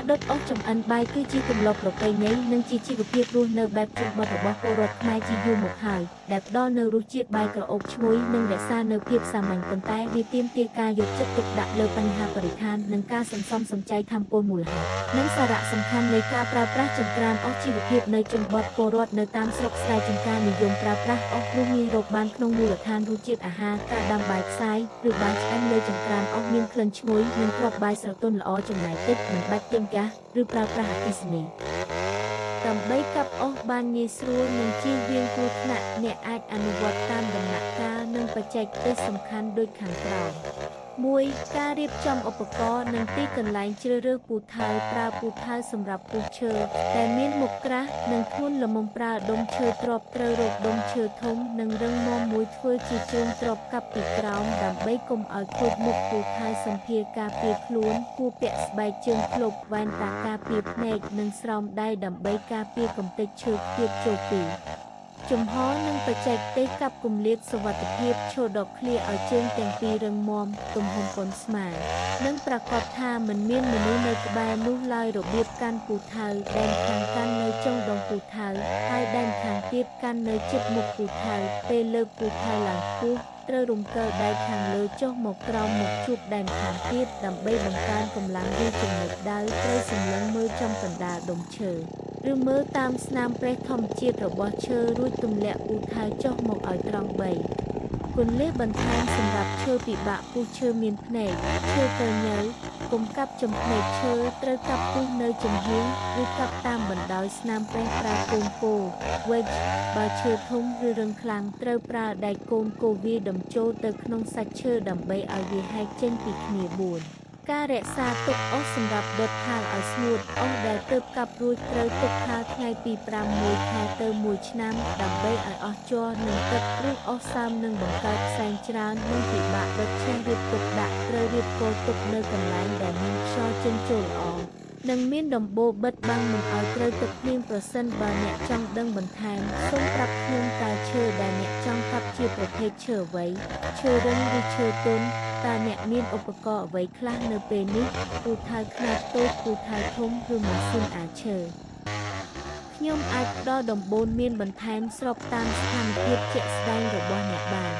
ការដុតអុសចំអិនបាយគឺជាទម្លាប់ប្រពៃណីនិងជាជីវភាពរស់នៅបែបជនបទរបស់ពលរដ្ឋខ្មែរជាយូរមកហើយដែលផ្ដល់នូវរសជាតិបាយក្រអូបឈ្ងុយនិងរក្សានូវភាពសាមញ្ញប៉ុន្តែវាទាមទារការយកចិត្តទុកដាក់លើបញ្ហាបរិស្ថាននិងការសន្សំសំចៃថាមពលមូលហេតុនិងសារៈសំខាន់នៃការប្រើប្រាស់ចង្ក្រានអុសជីវភាពនៅជនបទពលរដ្ឋនៅតាមស្រុកស្រែចម្ការនិយមប្រើប្រាស់អុសនោះងាយរកបានក្នុងមូលដ្ឋានរសជាតិអាហារការដាំបាយផ្សាយឬបាយឆ្អិនលើចង្ក្រានអុសមានក្លិនឈ្ងុយនិងគ្រាប់បាយស្រទន់ល្អចំណែកទឹកមិនបាច់ទិញហ្គាសឬប្រើប្រាស់អគ្គិសនីដើម្បីកាប់អុសបានងាយស្រួលនិងជៀសវាងគ្រោះថ្នាក់អ្នកអាចអនុវត្តតាមដំណាក់កាលនិងបច្ចេកទេសសំខាន់ដូចខាងក្រោម 1. ការរៀបចំឧបករណ៍និងទីកន្លែងជ្រើសរើសពូថៅប្រើពូថៅសម្រាប់ពូឈើដែលមានមុខក្រាស់និងធ្ងន់ល្មមប្រើដុំឈើទ្រាប់ត្រូវរកដុំឈើធំនិងរឹងមាំមួយធ្វើជាជើងទ្រាប់កាប់ពីក្រោមដើម្បីកុំឲ្យខូចមុខពូថៅសម្ភារការពារខ្លួនគួរពាក់ស្បែកជើងភ្លុកវ៉ែនតាការពារភ្នែកនិងស្រោមដៃដើម្បីការពារកម្ទេចឈើខ្ទាតចូលពីជំហរនិងបច្ចេកទេសកាប់គម្លាតសុវត្ថិភាពឈរដកឃ្លាឲ្យជើងទាំងពីររឹងមាំទំហំប៉ុនស្មើនិងប្រាកដថាមិនមានមនុស្សនៅក្បែរនោះឡើយរបៀបកាន់ពូថៅដែនខាងកាន់នៅចុងដងពូថៅហើយដែនខាងទៀតកាន់នៅជិតមុខពូថៅពេលលើកពូថៅឡើងខ្ពស់ត្រូវរំកិលដៃខាងលើចុះមកក្រោមមកជួបដែនខាងទៀតដើម្បីបង្កើនកម្លាំងវាចំណុចដៅត្រូវសម្លឹងមើលចំកណ្ដាលដុំឈើឬមើលតាមស្នាមប្រេះធម្មជាតិរបស់ឈើរួចទម្លាក់ពូថៅចុះមកឲ្យត្រង់3គន្លឹះបន្ថែមសម្រាប់ឈើពិបាកពុះឈើមានភ្នែកឈើកញើកុំកាប់ចំភ្នែកឈើត្រូវកាប់ពុះនៅចំហៀងឬកាប់តាមបណ្ដោយស្នាមប្រេះប្រើកូនគោ wedge បើឈើធំឬរឹងខ្លាំងត្រូវប្រើដែកកូនគោវាដំចូលទៅក្នុងសាច់ឈើដើម្បីឲ្យវាហែកចេញពីគ្នា4ការរក្សាទុកអុសសម្រាប់ដុតខាលឲ្យស្ងួតអុសដែលទើបកាប់រួចត្រូវទុកខាលថ្ងៃពី5ខែទៅ1ឆ្នាំដើម្បីឲ្យអស់ជ័រនិងទឹកព្រោះអុសសើមនឹងបង្កើតផ្សែងច្រើននិងពិបាកដុតឆេះរៀបទុកដាក់ត្រូវរៀបគល់ទុកនៅកន្លែងដែលមានខ្យល់ចេញចូលល្អនិងមានដំបូលបិទបាំងមិនឲ្យត្រូវទឹកភ្លៀងប្រសិនបើអ្នកចង់ដឹងបន្ថែមសូមប្រាប់ខ្ញុំតើឈើដែលអ្នកចង់កាប់ជាប្រភេទឈើអ្វីឈើរឹងឬឈើទន់តើអ្នកមានឧបករណ៍អ្វីខ្លះនៅពេលនេះពូថៅខ្នាតតូចពូថៅធំឬម៉ាស៊ីនអាឈើខ្ញុំអាចផ្ដល់ដំបូន្មានបន្ថែមស្របតាមស្ថានភាពជាក់ស្ដែងរបស់អ្នកបាន